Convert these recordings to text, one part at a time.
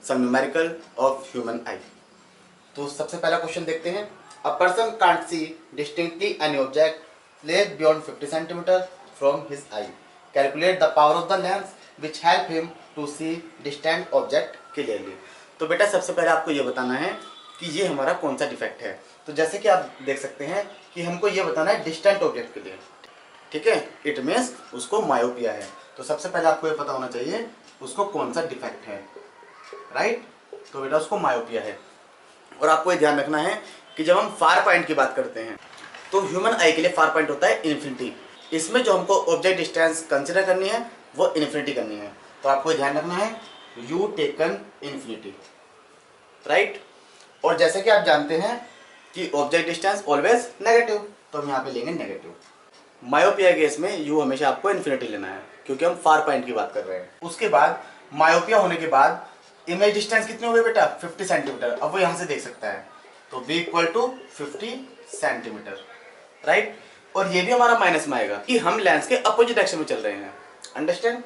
Some numerical of human eye. तो सबसे पहला क्वेश्चन देखते हैं। A person can't see distinctly any object placed beyond 50 centimetre from his eye. Calculate the power of the lens which help him to see distant object clearly. तो बेटा सबसे पहले आपको ये बताना है कि ये हमारा कौन सा डिफेक्ट है। तो जैसे कि आप देख सकते हैं कि हमको ये बताना है डिस्टेंट ऑब्जेक्ट के लिए, ठीक है। इट मीन्स उसको मायोपिया है। तो सबसे पहले आपको ये पता होना चाहिए उसको कौन सा डिफेक्ट है, राइट। तो बेटा उसको मायोपिया है। और आपको ये ध्यान रखना है कि जब हम फार पॉइंट की बात करते हैं तो ह्यूमन आई के लिए फार पॉइंट होता है इन्फिनिटी। इसमें जो हमको ऑब्जेक्ट डिस्टेंस कंसिडर करनी है वो इन्फिनिटी करनी है। तो आपको ये ध्यान रखना है यू टेकन इन्फिनिटी, राइट। और जैसे कि आप जानते हैं कि ऑब्जेक्ट डिस्टेंस ऑलवेज नेगेटिव, तो हम यहाँ पे लेंगे नेगेटिव। मायोपिया केस में यू हमेशा आपको इन्फिनिटी लेना है क्योंकि हम फार पॉइंट की बात कर रहे हैं। उसके बाद मायोपिया होने के बाद इमेज डिस्टेंस कितनी हो गई बेटा 50 सेंटीमीटर। अब वो यहाँ से देख सकता है तो b equal to 50 centimetre, right. और ये भी हमारा माइनस में आएगा कि हम लेंस के अपोजिट डायरेक्शन में चल रहे हैं, अंडरस्टैंड।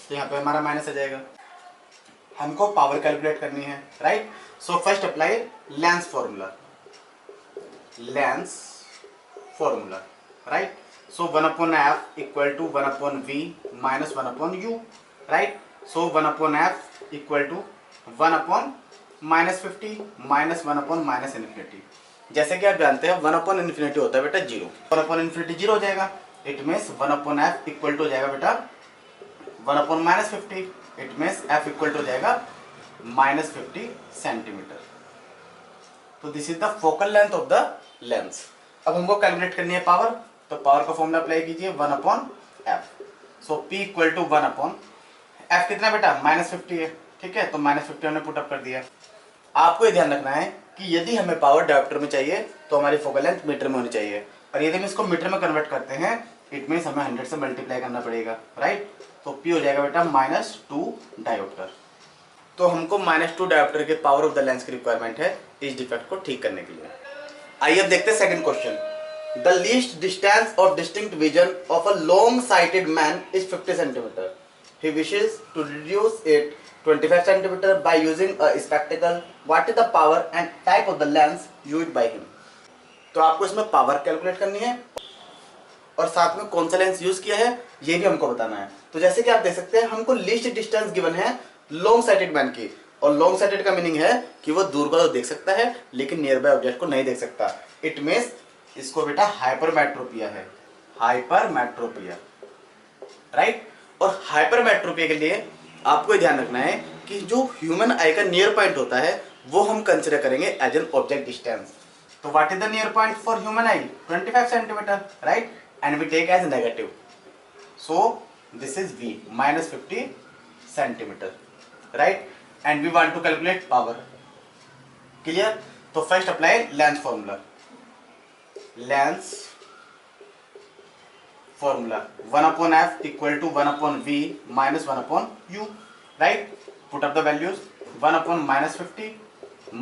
तो यहाँ पे हमारा माइनस आ जाएगा। हमको पावर कैलकुलेट करनी है, right. So first apply lens formula, right. So 1/f equal to 1/v minus 1/u, right. So 1/f equal to 1/-50 minus 1/-इन्फिनिटी। जैसे कि आप जानते हैं 1/इन्फिनिटी होता है बेटा 0, 1/इन्फिनिटी 0 हो जाएगा। It means 1/f equal to हो जाएगा बेटा 1/-50। It means f equal to हो जाएगा -50 सेंटीमीटर। तो this is the focal length of the lens. अब हमको कैलकुलेट करनी है पावर, तो पावर का फॉर्मूला अप्लाई कीजिए 1/f। So p equal to 1/f कितना बेटा -50 है, ठीक है। तो -50 हमने पुट अप कर दिया। आपको ये ध्यान रखना है कि यदि हमें पावर डायोप्टर में चाहिए तो हमारी फोकल लेंथ मीटर में होनी चाहिए, और यदि हम इसको मीटर में कन्वर्ट करते हैं इट मीन्स हमें 100 से मल्टीप्लाई करना पड़ेगा, राइट। तो p हो जाएगा बेटा -2 डायोप्टर। तो हमको -2 डायोप्टर के पावर ऑफ द लेंस की रिक्वायरमेंट है इस डिफेक्ट को ठीक करने के लिए। आइए अब देखते हैं second question. The least distance of distinct vision of a long sighted man is 50 centimetre. He wishes to reduce it 25 centimeter by using a spectacle. What is the power and type of the lens used by him? तो आपको इसमें power calculate करनी है और साथ में कौन सा लेंस यूज किया है ये भी हमको बताना है। तो जैसे कि आप देख सकते हैं हमको लीस्ट डिस्टेंस गिवन है लॉन्ग साइटेड मैन की, और लॉन्ग साइटेड का मीनिंग है कि वो दूर का तो देख सकता है लेकिन नियर बाय ऑब्जेक्ट को नहीं देख सकता। इट मीन्स इसको बेटा हाइपरमेट्रोपिया है, हाइपरमेट्रोपिया, राइट। और हाइपरमेट्रोपिया के लिए आपको ध्यान रखना है कि जो ह्यूमन आई का नियर पॉइंट होता है वो हम कंसिडर करेंगे एज एन ऑब्जेक्ट डिस्टेंस। तो what is the near point for human eye 25 centimetre, right, and we take as negative. So this is v -50 centimetre, right, and we want to calculate power, clear. तो first apply lens formula, lens formula 1/f equal to 1/v minus 1/u, right. Put up the values 1/-50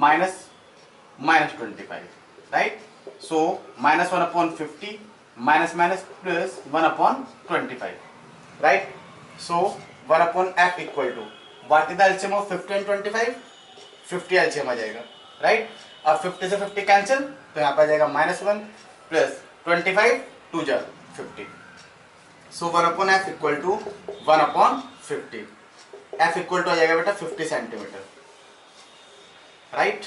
minus -25, right. So -1/50 minus plus 1/25, right. So 1/f equal to what is the LCM of 50 and 25? 50 LCM आ जाएगा, right. अब 50 से 50 cancel तो यहाँ पे आ जाएगा -1 plus 25 2 जा 50। So 1/f equal to 1/50। f equal to आ जाएगा बेटा 50 सेंटीमीटर, राइट।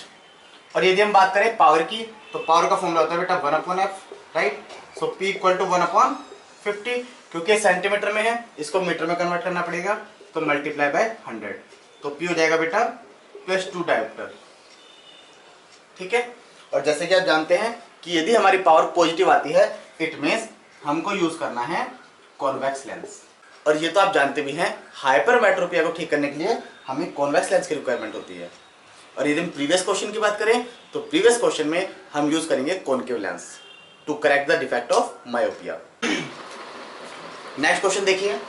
और यदि हम बात करें पावर की तो पावर का फॉर्मूला होता है बेटा 1/f, right. So p equal to 1/50, क्योंकि सेंटीमीटर में है इसको मीटर में कन्वर्ट करना पड़ेगा तो मल्टीप्लाई बाय 100। तो p हो जाएगा बेटा +2 डायोप्टर, ठीक है। और जैसे कि आप जानते हैं कि यदि हमारी पावर पॉजिटिव आती है इट मीन्स हमको यूज करना है कॉन्वेक्स लेंस। और ये तो आप जानते भी हैं हाइपरमेट्रोपिया को ठीक करने के लिए हमें कॉन्वेक्स लेंस की रिक्वायरमेंट होती है। और यदि हम प्रीवियस क्वेश्चन की बात करें तो प्रीवियस क्वेश्चन में हम यूज करेंगे concave lens to correct the defect of myopia. Next question देखिए।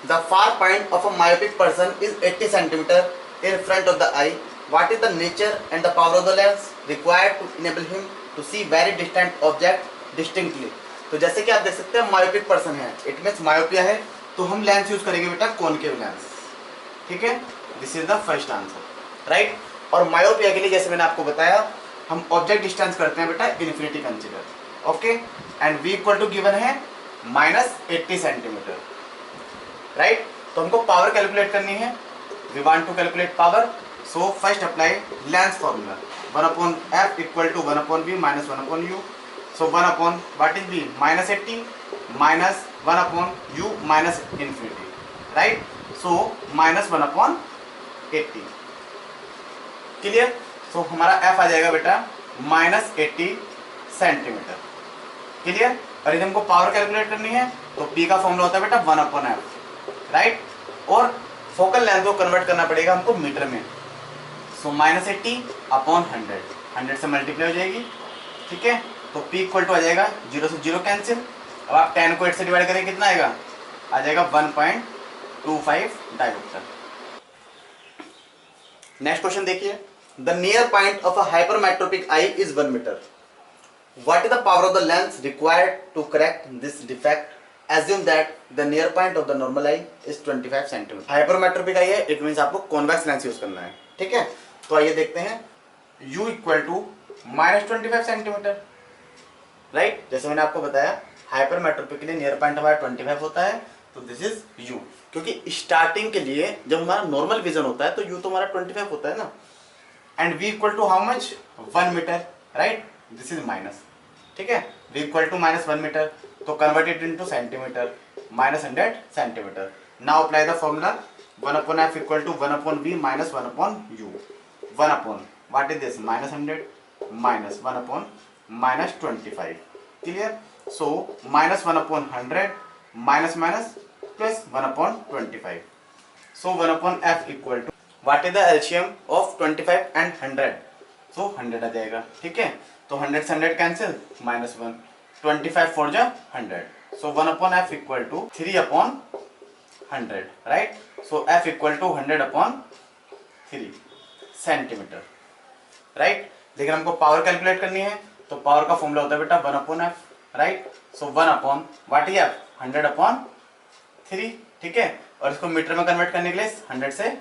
The far point of a myopic person is 80 centimetre in front of the eye. What is the nature and the power of the lens required to enable him to see very distant object distinctly. तो जैसे कि आप देख सकते हैं myopic person है, it means myopia है, तो हम लेंस यूज करेंगे बेटा कॉनकेव लेंस, ठीक है। This is the first answer. Right. और मायोपिया के लिए जैसे मैंने आपको बताया हम ऑब्जेक्ट डिस्टेंस करते हैं बेटा infinity consider, okay. And v equal to given है -80 सेंटीमीटर, राइट। तो हमको पावर कैलकुलेट करनी है, we want to calculate power, so first apply lens formula 1/f equal to 1/v minus 1/u, so 1 what is v -80 minus 1/u minus infinity, right. So -1/80, clear. So हमारा f आ जाएगा बेटा -80 centimetre, clear. और यदि हमको power calculate करनी है तो p का फॉर्मूला होता है बेटा 1/f, राइट। और फोकल लेंथ को कन्वर्ट करना पड़ेगा हमको मीटर में, सो -80/100, 100 से मल्टीप्लाई हो जाएगी, ठीक है। तो p इक्वल टू आ जाएगा 0 से 0 कैंसिल। अब आप 10 को 8 से डिवाइड करेंगे कितना आएगा, आ जाएगा 1.25 डायोमीटर। नेक्स्ट क्वेश्चन देखिए, the near point of a hypermetropic eye is 1 metre, what is the power of the lens required to correct this defect, assume that the near point of the normal eye is 25 centimetre. Hypermetropic eye है, it means आपको convex lens use करना है, ठीक है। तो आइए देखते हैं, u equal to -25 centimetre, right. जैसे मैंने आपको बताया हाइपरमेट्रोपिक के लिए नियर पॉइंट हमारा 25 होता है, तो दिस इज u, क्योंकि स्टार्टिंग के लिए जब हमारा नॉर्मल विजन होता है तो u तो हमारा 25 होता है ना। And v equal to how much, 1 metre, right, this is minus, ठीक है। v इक्वल टू -1 मीटर, तो converted into centimetre, -100 centimetre. Now apply the formula 1/f equal to 1/v minus 1/u, 1 what is this -100 minus 1/- 25, clear. So -1/100 minus minus plus 1/25, so 1/f equal to what is the LCM of 25 and 100, so 100 आ जाएगा, ठीक है। तो 100 से 100 cancel, -1, 25 for the 100, so 1/f equal to 3/100, right। so f equal to 100/3 centimetre, right. लेकिन हमको power calculate करनी है तो पावर का फॉर्मूला होता है बेटा 1/f, right. So 1 what is f, 100/3, ठीक है। और इसको मीटर में कन्वर्ट करने के लिए 100 से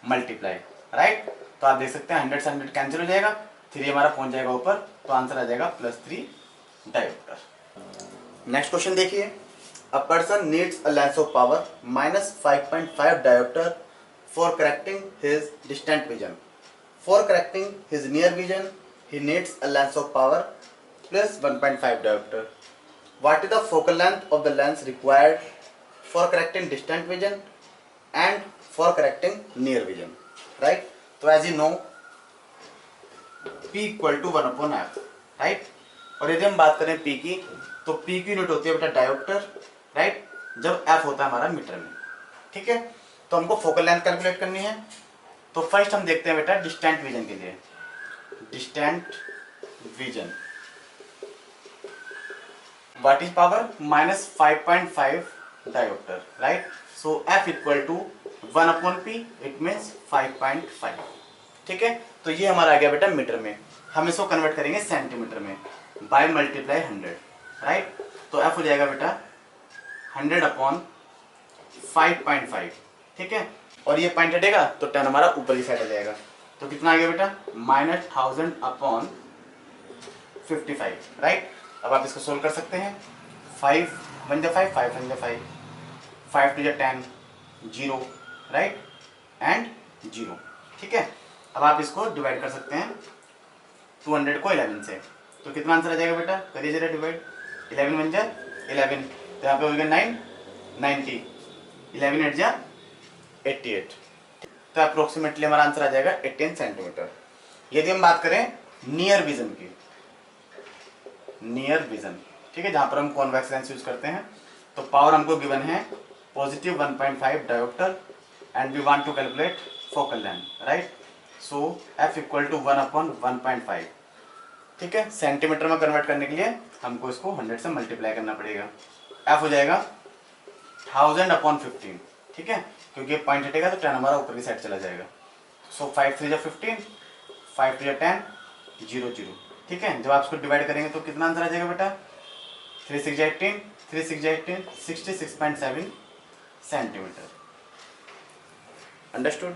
मल्टीप्लाई, राइट। तो आप देख सकते हैं 100 से 100 कैंसिल हो जाएगा, 3 हमारा पहुंच जाएगा ऊपर, तो आंसर आ जाएगा +3 डायोमीटर। नेक्स्ट क्वेश्चन देखिए, a person needs a lens of power -5.5 dioptre for correcting his distant vision, for correcting his near vision he needs a lens of power +1.5 dioptre, what is the focal length of the lens required for correcting distant vision and for correcting near vision, right. तो as you know p equal to 1/f, right. और यदि हम बात करें p की, तो p की unit होती है बेटा डायोप्टर, राइट, जब f होता है हमारा मीटर में, ठीक है। तो हमको फोकल लेंथ कैलकुलेट करनी है, तो फर्स्ट हम देखते हैं बेटा डिस्टेंट विजन के लिए, distant vision what is power -5.5 dioptre, right. So f equal to 1/p, it means 5.5, ठीक है। तो ये हमारा आ गया बेटा मीटर में, हम इसको कन्वर्ट करेंगे सेंटीमीटर में बाय मल्टीप्लाई 100, राइट। तो f हो जाएगा बेटा 100/5.5, ठीक है। और ये पॉइंट हटेगा तो 10 हमारा ऊपर की साइड आ जाएगा, तो कितना आ गया बेटा -1000/55, राइट। अब आप इसको सोल्व कर सकते हैं, 5 1 जा 5, 5 1 जा 5, 5 2 जा 10, 0, राइट, एंड 0, ठीक है। अब आप इसको डिवाइड कर सकते हैं 200 को 11 से, तो कितना आंसर आ जाएगा बेटा, करिए जरा डिवाइड, 11 1 जा 11, तो यहाँ पे हो गया 9 90, 11 8 जा 88, तो अप्रोक्सीमेटली हमारा आंसर आ जाएगा 18 सेंटीमीटर। यदि हम बात करें नियर विजन की, नियर विजन, ठीक है, जहाँ पर हम कॉन्वेक्स लेंस यूज करते हैं, तो पावर हमको गिवन है +1.5 dioptre and we want to calculate focal length, right. So f equal to 1/1.5, ठीक है। सेंटीमीटर में कन्वर्ट करने के लिए हमको इसको 100 से मल्टीप्लाई करना पड़ेगा, f हो जाएगा 1000/15, ठीक है, क्योंकि पॉइंट हटेगा तो 10 हमारा ऊपर की साइड चला जाएगा। सो 5 3 जा 15, 5 2 जा 10, 0 0, ठीक है। जब आप इसको डिवाइड करेंगे तो कितना आंसर आ जाएगा बेटा, 3 6 जा 18, 3 6 जा 18, 66.7 सेंटीमीटर, अंडरस्टूड।